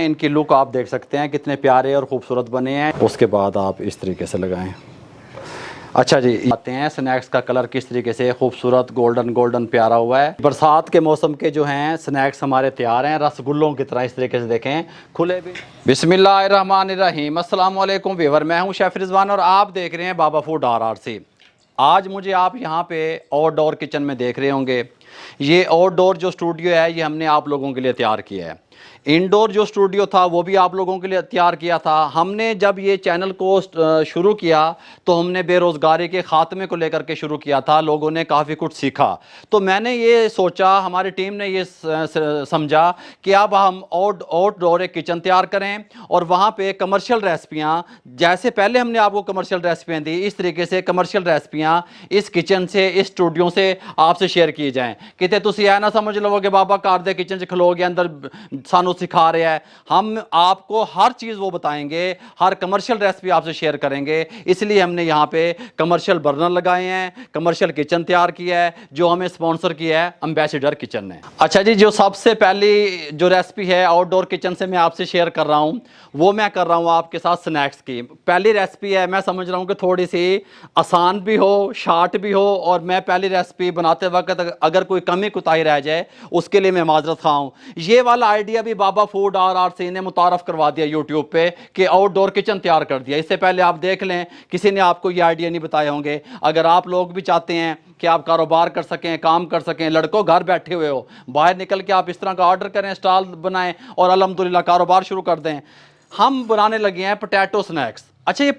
इनकी लुक आप देख सकते हैं कितने प्यारे और खूबसूरत बने हैं। उसके बाद आप इस तरीके से लगाएं। अच्छा जी, आते हैं स्नैक्स का कलर किस तरीके से खूबसूरत गोल्डन गोल्डन प्यारा हुआ है। बरसात के मौसम के जो हैं स्नैक्स हमारे तैयार हैं, रसगुल्लों की तरह इस तरीके से देखें खुले भी। बिस्मिल्लाहिर्रहमानिर्रहीम, अस्सलाम वालेकुम व्यूअर, मैं हूं शेफ रिजवान और आप देख रहे हैं बाबा फूड RRC। आज मुझे आप यहाँ पे आउटडोर किचन में देख रहे होंगे। ये आउटडोर जो स्टूडियो है ये हमने आप लोगों के लिए तैयार किया है। इंडोर जो स्टूडियो था वो भी आप लोगों के लिए तैयार किया था। हमने जब ये चैनल को शुरू किया तो हमने बेरोज़गारी के ख़ात्मे को लेकर के शुरू किया था। लोगों ने काफ़ी कुछ सीखा, तो मैंने ये सोचा, हमारी टीम ने ये समझा कि अब हम आउटडोर एक किचन तैयार करें और वहाँ पे कमर्शियल रेसिपियाँ, जैसे पहले हमने आपको कमर्शियल रेसिपियाँ दी, इस तरीके से कमर्शियल रेसिपियाँ इस किचन से, इस स्टूडियो से आपसे शेयर की जाएँ। कितने तुम यह ना समझ लो कि बाबा कार दे किचन से खलोगे अंदर सानू सिखा रहा है। हम आपको हर चीज़ वो बताएंगे, हर कमर्शियल रेसिपी आपसे शेयर करेंगे। इसलिए हमने यहाँ पे कमर्शियल बर्नर लगाए हैं, कमर्शियल किचन तैयार किया है, जो हमें स्पॉन्सर किया है एम्बेसडर किचन ने। अच्छा जी, जो सबसे पहली जो रेसिपी है आउटडोर किचन से मैं आपसे शेयर कर रहा हूँ, वो मैं कर रहा हूँ आपके साथ स्नैक्स की। पहली रेसिपी है, मैं समझ रहा हूँ कि थोड़ी सी आसान भी हो, शार्ट भी हो, और मैं पहली रेसिपी बनाते वक्त अगर कोई कमी कुताही रह जाए उसके लिए मैं माजरत खा हूँ। ये वाला आइडिया भी बाबा फूड RRC ने मुतारफ करवा दिया यूट्यूब पे कि आउटडोर किचन तैयार कर दिया। इससे पहले आप देख लें, किसी ने आपको ये आइडिया नहीं बताए होंगे। अगर आप लोग भी चाहते हैं कि आप कारोबार कर सकें, काम कर सकें, लड़कों घर बैठे हुए हो, बाहर निकल के आप इस तरह का ऑर्डर करें, स्टॉल बनाएं और अल्हम्दुलिल्लाह कारोबार शुरू कर दें। हम बनाने लगे हैं पोटैटो स्नैक्स। अच्छा, ये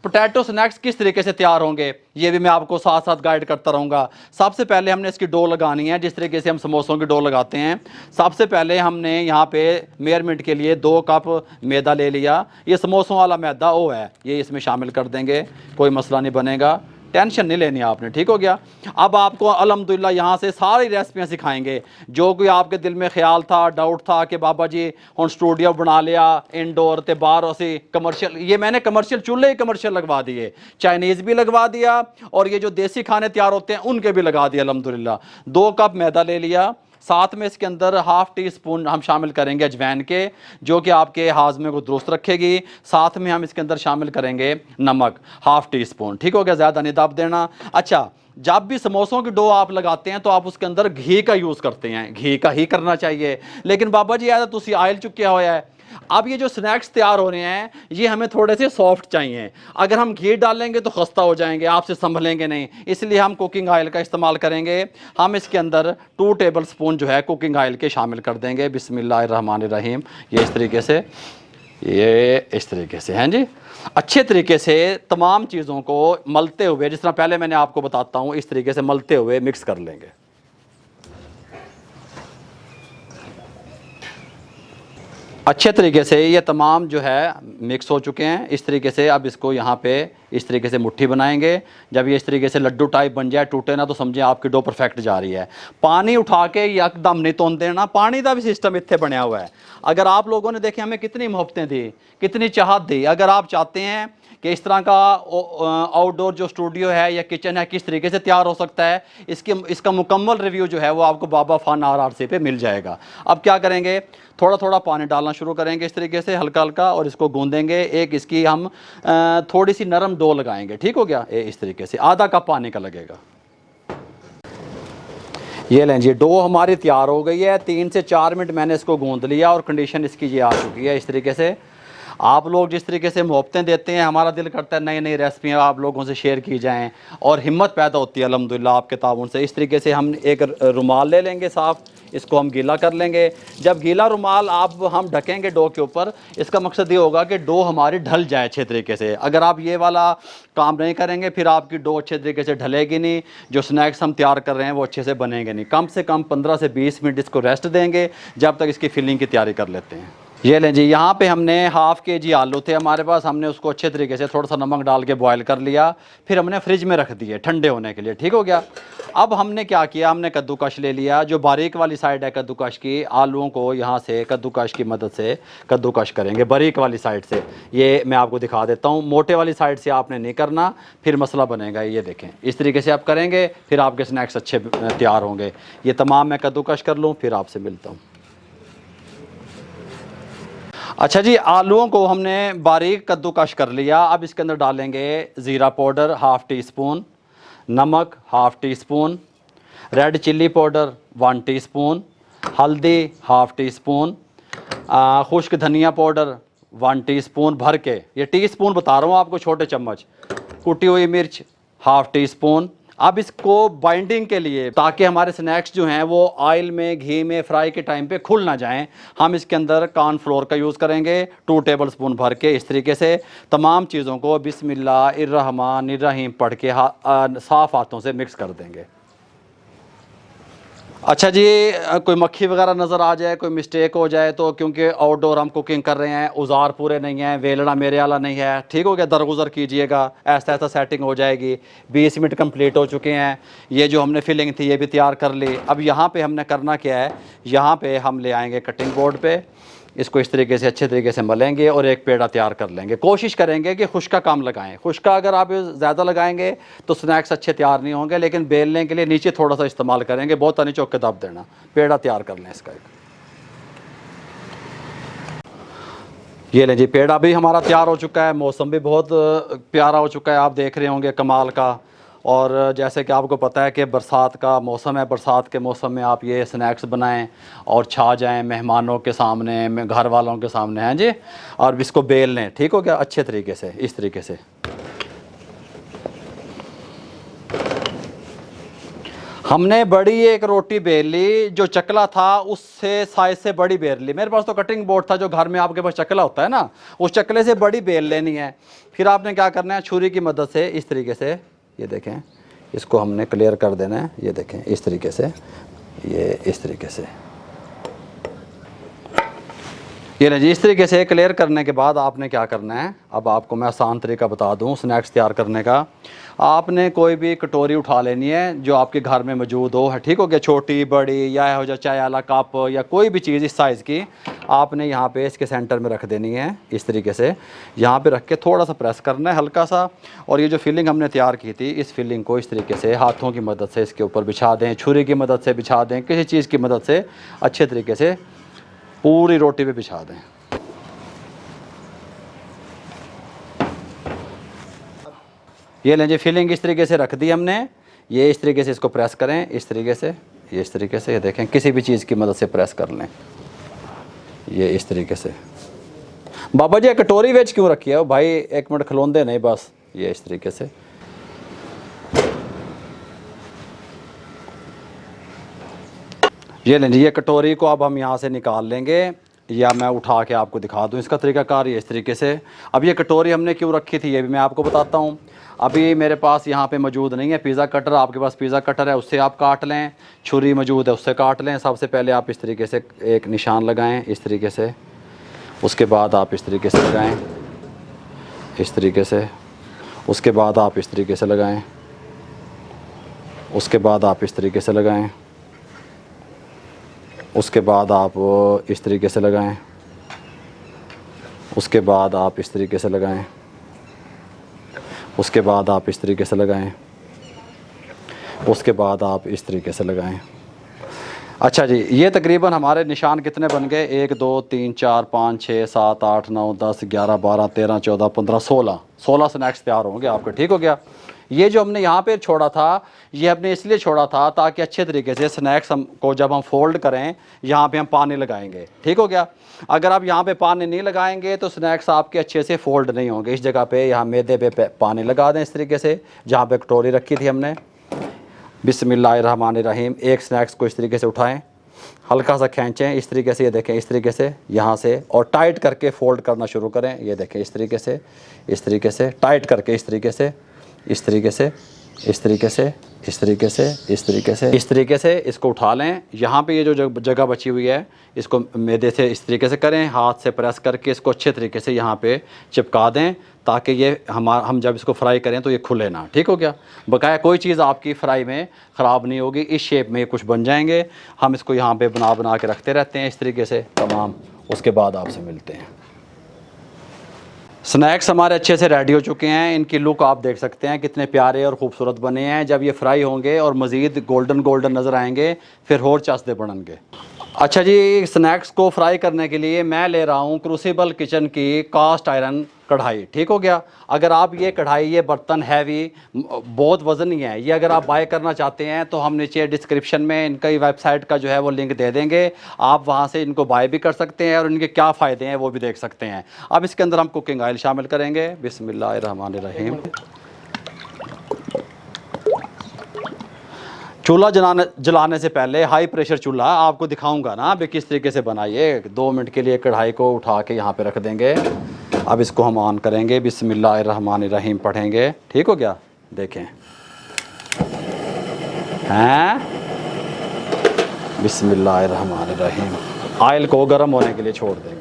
पोटैटो स्नैक्स किस तरीके से तैयार होंगे ये भी मैं आपको साथ साथ गाइड करता रहूँगा। सबसे पहले हमने इसकी डो लगानी है, जिस तरीके से हम समोसों की डो लगाते हैं। सबसे पहले हमने यहाँ पे मेजरमेंट के लिए 2 कप मैदा ले लिया। ये समोसों वाला मैदा वो है, ये इसमें शामिल कर देंगे, कोई मसला नहीं बनेगा, टेंशन नहीं लेनी आपने, ठीक हो गया। अब आपको अल्हम्दुलिल्लाह यहाँ से सारी रेसिपियाँ सिखाएंगे। जो कोई आपके दिल में ख्याल था, डाउट था कि बाबा जी हम स्टूडियो बना लिया इंडोर ते बाहर से कमर्शियल, ये मैंने कमर्शियल चूल्हे कमर्शियल लगवा दिए, चाइनीज़ भी लगवा दिया और ये जो देसी खाने तैयार होते हैं उनके भी लगा दिया अल्हम्दुलिल्लाह। 2 कप मैदा ले लिया, साथ में इसके अंदर ½ टीस्पून हम शामिल करेंगे अजवैन के, जो कि आपके हाजमे को दुरुस्त रखेगी। साथ में हम इसके अंदर शामिल करेंगे नमक ½ टीस्पून, ठीक हो गया, ज़्यादा नहीं दाब देना। अच्छा, जब भी समोसों की डो आप लगाते हैं तो आप उसके अंदर घी का यूज़ करते हैं, घी का ही करना चाहिए। लेकिन बाबा जी ऐसा तुसी ऑयल चुकिया हुआ है। अब ये जो स्नैक्स तैयार हो रहे हैं ये हमें थोड़े से सॉफ्ट चाहिए। अगर हम घी डालेंगे तो खस्ता हो जाएंगे, आपसे संभलेंगे नहीं, इसलिए हम कुकिंग ऑयल का इस्तेमाल करेंगे। हम इसके अंदर 2 टेबलस्पून जो है कुकिंग ऑयल के शामिल कर देंगे। बिस्मिल्लाहिर्रहमानिर्रहीम। ये इस तरीके से, ये इस तरीके से हैं जी। अच्छे तरीके से तमाम चीज़ों को मलते हुए, जिस तरह पहले मैंने आपको बताता हूँ, इस तरीके से मलते हुए मिक्स कर लेंगे। अच्छे तरीके से ये तमाम जो है मिक्स हो चुके हैं। इस तरीके से अब इसको यहाँ पे इस तरीके से मुट्ठी बनाएंगे। जब ये इस तरीके से लड्डू टाइप बन जाए, टूटे ना, तो समझें आपकी डो परफेक्ट जा रही है। पानी उठा के एकदम नहीं तोड़ देना, पानी का भी सिस्टम इतने बनया हुआ है। अगर आप लोगों ने देखे हमें कितनी मोहब्बतें दी, कितनी चाहत दी। अगर आप चाहते हैं कि इस तरह का आउटडोर जो स्टूडियो है या किचन है किस तरीके से तैयार हो सकता है, इसका मुकम्मल रिव्यू जो है वो आपको बाबा फन RRC पे मिल जाएगा। अब क्या करेंगे, थोड़ा थोड़ा पानी डालना शुरू करेंगे इस तरीके से हल्का हल्का, और इसको गूंदेंगे। एक इसकी हम थोड़ी सी नरम डो लगाएंगे, ठीक हो गया। इस तरीके से ½ कप पानी का लगेगा। ये लें जी, डो हमारी तैयार हो गई है। 3 से 4 मिनट मैंने इसको गूंद लिया और कंडीशन इसकी ये आ चुकी है। इस तरीके से आप लोग जिस तरीके से मोहब्बतें देते हैं, हमारा दिल करता है नई नई रेसिपियाँ आप लोगों से शेयर की जाएं और हिम्मत पैदा होती है अल्हम्दुलिल्लाह आपके ताउन से। इस तरीके से हम एक रुमाल ले लेंगे साफ़, इसको हम गीला कर लेंगे। जब गीला रुमाल हम ढकेंगे डो के ऊपर, इसका मकसद ये होगा कि डो हमारी ढल जाए अच्छे तरीके से। अगर आप ये वाला काम नहीं करेंगे फिर आपकी डो अच्छे तरीके से ढलेगी नहीं, जो स्नैक्स हम तैयार कर रहे हैं वो अच्छे से बनेंगे नहीं। कम से कम 15 से 20 मिनट इसको रेस्ट देंगे जब तक इसकी फिलिंग की तैयारी कर लेते हैं। ये लें जी, यहाँ पे हमने ½ kg आलू थे हमारे पास, हमने उसको अच्छे तरीके से थोड़ा सा नमक डाल के बॉयल कर लिया, फिर हमने फ्रिज में रख दिए ठंडे होने के लिए, ठीक हो गया। अब हमने क्या किया, हमने कद्दूकश ले लिया, जो बारीक वाली साइड है कद्दूकश की, आलूओं को यहाँ से कद्दूकश की मदद से कद्दूकश करेंगे बारीक वाली साइड से। ये मैं आपको दिखा देता हूँ, मोटे वाली साइड से आपने नहीं करना, फिर मसला बनेगा। ये देखें, इस तरीके से आप करेंगे फिर आपके स्नैक्स अच्छे तैयार होंगे। ये तमाम मैं कद्दूकश कर लूँ फिर आपसे मिलता हूँ। अच्छा जी, आलूओं को हमने बारीक कद्दूकश कर लिया। अब इसके अंदर डालेंगे ज़ीरा पाउडर हाफ़ टी स्पून, नमक half tea spoon, red chilli powder 1 teaspoon, हल्दी हाफ़ टी स्पून, खुश्क धनिया पाउडर 1 टीस्पून भर के, ये टीस्पून बता रहा हूँ आपको, छोटे चम्मच, कुटी हुई मिर्च हाफ़ टी स्पून। अब इसको बाइंडिंग के लिए, ताकि हमारे स्नैक्स जो हैं वो ऑयल में, घी में फ्राई के टाइम पे खुल ना जाएं, हम इसके अंदर कॉर्नफ्लोर का यूज़ करेंगे 2 टेबलस्पून भर के। इस तरीके से तमाम चीज़ों को बिस्मिल्लाहिर्रहमानिर्रहीम पढ़ के साफ़ हाथों से मिक्स कर देंगे। अच्छा जी, कोई मक्खी वगैरह नज़र आ जाए, कोई मिस्टेक हो जाए तो, क्योंकि आउटडोर हम कुकिंग कर रहे हैं, औजार पूरे नहीं हैं, वेलना मेरे वाला नहीं है, ठीक हो गया, दरगुजर कीजिएगा, ऐसा ऐसा सेटिंग हो जाएगी। 20 मिनट कंप्लीट हो चुके हैं। ये जो हमने फिलिंग थी ये भी तैयार कर ली। अब यहाँ पे हमने करना क्या है, यहाँ पे हम ले आएंगे कटिंग बोर्ड पे, इसको इस तरीके से अच्छे तरीके से मलेंगे और एक पेड़ा तैयार कर लेंगे। कोशिश करेंगे कि खुश्का कम लगाएं। खुश्का अगर आप ज़्यादा लगाएंगे तो स्नैक्स अच्छे तैयार नहीं होंगे, लेकिन बेलने के लिए नीचे थोड़ा सा इस्तेमाल करेंगे, बहुत नहीं चौक के दब देना। पेड़ा तैयार कर लें इसका एक। ये लें जी, पेड़ा भी हमारा तैयार हो चुका है। मौसम भी बहुत प्यारा हो चुका है, आप देख रहे होंगे, कमाल का। और जैसे कि आपको पता है कि बरसात का मौसम है, बरसात के मौसम में आप ये स्नैक्स बनाएं और छा जाएं मेहमानों के सामने, घर वालों के सामने, हैं जी। और इसको बेल लें, ठीक हो गया, अच्छे तरीके से, इस तरीके से। हमने बड़ी एक रोटी बेल ली, जो चकला था उससे साइज से बड़ी बेल ली। मेरे पास तो कटिंग बोर्ड था, जो घर में आपके पास चकला होता है ना, उस चकले से बड़ी बेल लेनी है। फिर आपने क्या करना है, छुरी की मदद से इस तरीके से, ये देखें, इसको हमने क्लियर कर देना है। ये देखें, इस तरीके से, ये इस तरीके से, ये ना जी, इस तरीके से क्लियर करने के बाद आपने क्या करना है, अब आपको मैं आसान तरीका बता दूं स्नैक्स तैयार करने का। आपने कोई भी कटोरी उठा लेनी है जो आपके घर में मौजूद हो, ठीक हो गया, छोटी बड़ी या हो जाए चाय वाला कप या कोई भी चीज़ इस साइज़ की, आपने यहाँ पे इसके सेंटर में रख देनी है। इस तरीके से यहाँ पे रख के थोड़ा सा प्रेस करना है हल्का सा, और ये जो फिलिंग हमने तैयार की थी, इस फिलिंग को इस तरीके से हाथों की मदद से इसके ऊपर बिछा दें, छुरी की मदद से बिछा दें, किसी चीज़ की मदद से अच्छे तरीके से पूरी रोटी पे बिछा दें। ये लें जी, फिलिंग इस तरीके से रख दी हमने। ये इस तरीके से इसको प्रेस करें, इस तरीके से, ये इस तरीके से, ये देखें, किसी भी चीज़ की मदद से प्रेस कर लें, ये इस तरीके से। बाबा जी कटोरी वेच क्यों रखी है भाई, 1 मिनट खलोंदे नहीं, बस ये इस तरीके से। ये लें जी, ये कटोरी को अब हम यहाँ से निकाल लेंगे, या मैं उठा के आपको दिखा दूँ इसका तरीकाकार, ये इस तरीके से। अब ये कटोरी हमने क्यों रखी थी ये भी मैं आपको बताता हूँ। अभी मेरे पास यहाँ पे मौजूद नहीं है पिज़्ज़ा कटर, आपके पास पिज़्ज़ा कटर है उससे आप काट लें, छुरी मौजूद है उससे काट लें। सबसे पहले आप इस तरीके से एक निशान लगाएं, इस तरीके से, उसके बाद आप इस तरीके से लगाएं, इस तरीके से, उसके बाद आप इस तरीके से लगाएं, उसके बाद आप इस तरीके से लगाएं, उसके बाद आप इस तरीके से लगाएं, उसके बाद आप इस तरीके से लगाएं, उसके बाद आप इस तरीके से लगाएं, उसके बाद आप इस तरीके से लगाएं। अच्छा जी, ये तकरीबन हमारे निशान कितने बन गए, 1 2 3 4 5 6 7 8 9 10 11 12 13 14 15 16 स्नैक्स तैयार होंगे आपके, ठीक हो गया। ये जो हमने यहाँ पे छोड़ा था, ये हमने इसलिए छोड़ा था ताकि अच्छे तरीके से स्नैक्स को जब हम फोल्ड करें, यहाँ पे हम पानी लगाएंगे, ठीक हो गया। अगर आप यहाँ पे पानी नहीं लगाएंगे तो स्नैक्स आपके अच्छे से फोल्ड नहीं होंगे। इस जगह पे यहाँ मैदे पे पानी लगा दें इस तरीके से, जहाँ पे कटोरी रखी थी हमने। बिस्मिल्लाहिर्रहमानिर्रहीम। एक स्नैक्स को इस तरीके से उठाएं, हल्का सा खींचें इस तरीके से, ये देखें इस तरीके से यहाँ से, और टाइट करके फोल्ड करना शुरू करें। ये देखें इस तरीके से, इस तरीके से टाइट करके, इस तरीके से, इस तरीके से, इस तरीके से, इस तरीके से, इस तरीके से, इस तरीके से इसको उठा लें। यहाँ पे ये जो जगह बची हुई है इसको मैदे से इस तरीके से करें, हाथ से प्रेस करके इसको अच्छे तरीके से यहाँ पे चिपका दें, ताकि ये हम जब इसको फ्राई करें तो ये खुले ना, ठीक हो गया। बकाया कोई चीज़ आपकी फ्राई में ख़राब नहीं होगी। इस शेप में ये कुछ बन जाएंगे। हम इसको यहाँ पे बना के रखते रहते हैं इस तरीके से तमाम। उसके बाद आपसे मिलते हैं। स्नैक्स हमारे अच्छे से रेडी हो चुके हैं। इनकी लुक आप देख सकते हैं कितने प्यारे और ख़ूबसूरत बने हैं। जब ये फ्राई होंगे और मज़ीद गोल्डन नज़र आएंगे फिर और चासते बढ़ेंगे। अच्छा जी, स्नैक्स को फ्राई करने के लिए मैं ले रहा हूँ क्रूसिबल किचन की कास्ट आयरन कढ़ाई। ठीक हो गया। अगर आप ये कढ़ाई, ये बर्तन हैवी, बहुत वज़न ही है, ये अगर आप बाय करना चाहते हैं तो हम नीचे डिस्क्रिप्शन में इनका वेबसाइट का जो है वो लिंक दे देंगे। आप वहाँ से इनको बाय भी कर सकते हैं और इनके क्या फ़ायदे हैं वो भी देख सकते हैं। अब इसके अंदर हम कुकिंग ऑयल शामिल करेंगे। बिस्मिल्लाहिर्रहमानिर्रहीम। चूल्हा जलाने से पहले हाई प्रेशर चूल्हा आपको दिखाऊंगा ना अभी किस तरीके से बनाइए। 2 मिनट के लिए कढ़ाई को उठा के यहाँ पे रख देंगे। अब इसको हम ऑन करेंगे, बिस्मिल्लाहिर्रहमानिर्रहीम पढ़ेंगे। ठीक हो गया। देखें हैं, बिस्मिल्लाहिर्रहमानिर्रहीम। ऑयल को गर्म होने के लिए छोड़ देंगे।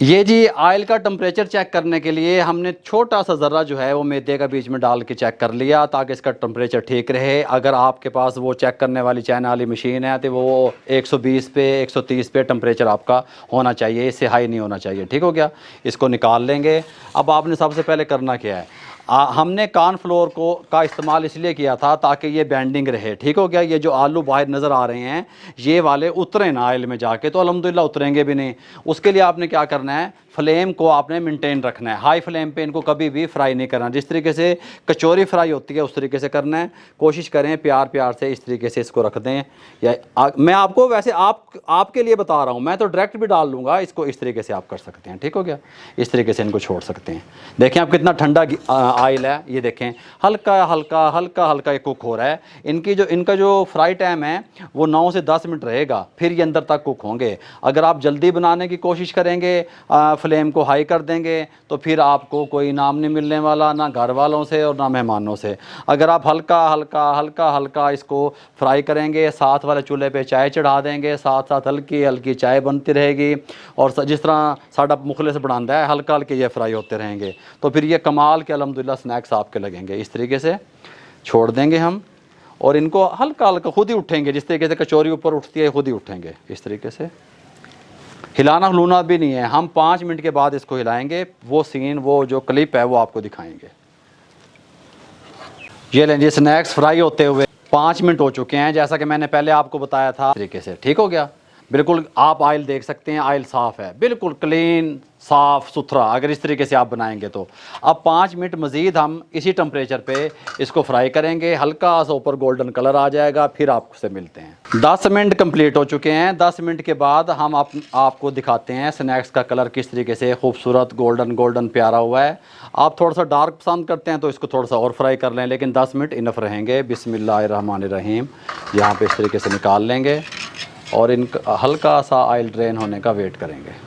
ये जी ऑयल का टेम्परेचर चेक करने के लिए हमने छोटा सा ज़र्रा जो है वो मैदे का बीच में डाल के चेक कर लिया ताकि इसका टेम्परेचर ठीक रहे। अगर आपके पास वो चेक करने वाली चाइना वाली मशीन है तो वो 120 पे 130 पे टेम्परेचर आपका होना चाहिए, इससे हाई नहीं होना चाहिए। ठीक हो गया। इसको निकाल लेंगे। अब आपने सबसे पहले करना क्या है, हमने कॉर्नफ्लोर का इस्तेमाल इसलिए किया था ताकि ये बैंडिंग रहे। ठीक हो गया। ये जो आलू बाहर नज़र आ रहे हैं ये वाले उतरे ना ऑयल में जाके, तो अल्हम्दुलिल्लाह उतरेंगे भी नहीं। उसके लिए आपने क्या करना है, फ्लेम को आपने मेंटेन रखना है। हाई फ्लेम पे इनको कभी भी फ्राई नहीं करना। जिस तरीके से कचौरी फ्राई होती है उस तरीके से करना है। कोशिश करें प्यार प्यार से इस तरीके से इसको रख दें। या मैं आपको वैसे आपके लिए बता रहा हूँ, मैं तो डायरेक्ट भी डाल लूँगा। इसको इस तरीके से आप कर सकते हैं। ठीक हो गया। इस तरीके से इनको छोड़ सकते हैं। देखें आप कितना ठंडा ऑयल है, ये देखें हल्का हल्का हल्का हल्का ये कुक हो रहा है। इनका जो फ्राई टाइम है वो 9 से 10 मिनट रहेगा, फिर ये अंदर तक कुक होंगे। अगर आप जल्दी बनाने की कोशिश करेंगे, फ्लेम को हाई कर देंगे, तो फिर आपको कोई इनाम नहीं मिलने वाला, ना घर वालों से और ना मेहमानों से। अगर आप हल्का हल्का हल्का हल्का इसको फ्राई करेंगे, साथ वाले चूल्हे पे चाय चढ़ा देंगे, साथ साथ हल्की हल्की चाय बनती रहेगी और जिस तरह साडा मुखलिस बनाता है हल्का हल्के ये फ्राई होते रहेंगे, तो फिर ये कमाल के अल्हम्दुलिल्लाह स्नैक्स आपके लगेंगे। इस तरीके से छोड़ देंगे हम और इनको हल्का हल्का खुद ही उठेंगे। जिस तरीके से कचौरी ऊपर उठती है खुद ही उठेंगे। इस तरीके से हिलाना हलूना भी नहीं है। हम 5 मिनट के बाद इसको हिलाएंगे। वो सीन, वो जो क्लिप है वो आपको दिखाएंगे। ये लेंगे स्नैक्स फ्राई होते हुए 5 मिनट हो चुके हैं, जैसा कि मैंने पहले आपको बताया था तरीके से। ठीक हो गया। बिल्कुल आप ऑयल देख सकते हैं, ऑयल साफ़ है, बिल्कुल क्लीन साफ़ सुथरा। अगर इस तरीके से आप बनाएंगे तो अब 5 मिनट मज़ीद हम इसी टेम्परेचर पे इसको फ्राई करेंगे। हल्का सा ऊपर गोल्डन कलर आ जाएगा, फिर आपसे मिलते हैं। 10 मिनट कंप्लीट हो चुके हैं। 10 मिनट के बाद हम आपको दिखाते हैं स्नैक्स का कलर किस तरीके से खूबसूरत गोल्डन प्यारा हुआ है। आप थोड़ा सा डार्क पसंद करते हैं तो इसको थोड़ा सा और फ्राई कर लें, लेकिन 10 मिनट इनफ रहेंगे। बिस्मिल्लाहिर्रहमानिर्रहीम। यहाँ पे इस तरीके से निकाल लेंगे और इनका हल्का सा ऑयल ड्रेन होने का वेट करेंगे।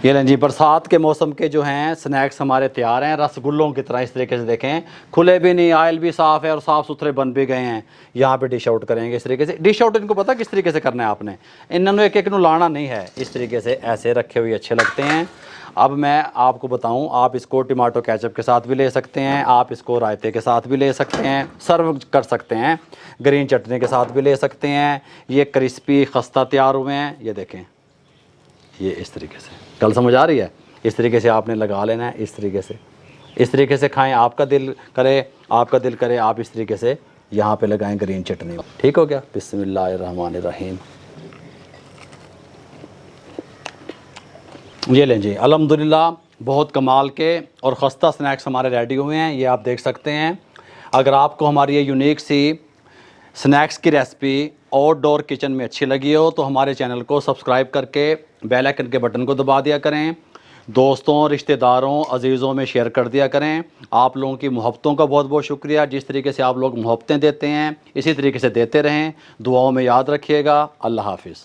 ये लें जी, बरसात के मौसम के जो हैं स्नैक्स हमारे तैयार हैं, रसगुल्लों की तरह। इस तरीके से देखें, खुले भी नहीं, ऑयल भी साफ़ है और साफ़ सुथरे बन भी गए हैं। यहाँ पे डिश आउट करेंगे इस तरीके से। डिश आउट इनको पता किस तरीके से करना है आपने, इन्होंने एक एक नू लाना नहीं है। इस तरीके से ऐसे रखे हुए अच्छे लगते हैं। अब मैं आपको बताऊं, आप इसको टमाटो केचप के साथ भी ले सकते हैं, आप इसको रायते के साथ भी ले सकते हैं, सर्व कर सकते हैं, ग्रीन चटनी के साथ भी ले सकते हैं। ये क्रिस्पी खस्ता तैयार हुए हैं। ये देखें, ये इस तरीके से। कल समझ आ रही है? इस तरीके से आपने लगा लेना है। इस तरीके से खाएं। आपका दिल करे आप इस तरीके से यहाँ पे लगाएं ग्रीन चटनी। ठीक हो गया। बिस्मिल्लाहिर्रहमानिर्रहीम। ये लें जी, अल्हम्दुलिल्लाह बहुत कमाल के और ख़स्ता स्नैक्स हमारे रेडी हुए हैं। ये आप देख सकते हैं। अगर आपको हमारी ये यूनिक सी स्नैक्स की रेसिपी आउटडोर किचन में अच्छी लगी हो तो हमारे चैनल को सब्सक्राइब करके बेल आइकन के बटन को दबा दिया करें। दोस्तों, रिश्तेदारों, अजीज़ों में शेयर कर दिया करें। आप लोगों की मोहब्बतों का बहुत बहुत शुक्रिया। जिस तरीके से आप लोग मोहब्बतें देते हैं इसी तरीके से देते रहें। दुआओं में याद रखिएगा। अल्लाह हाफ़िज़।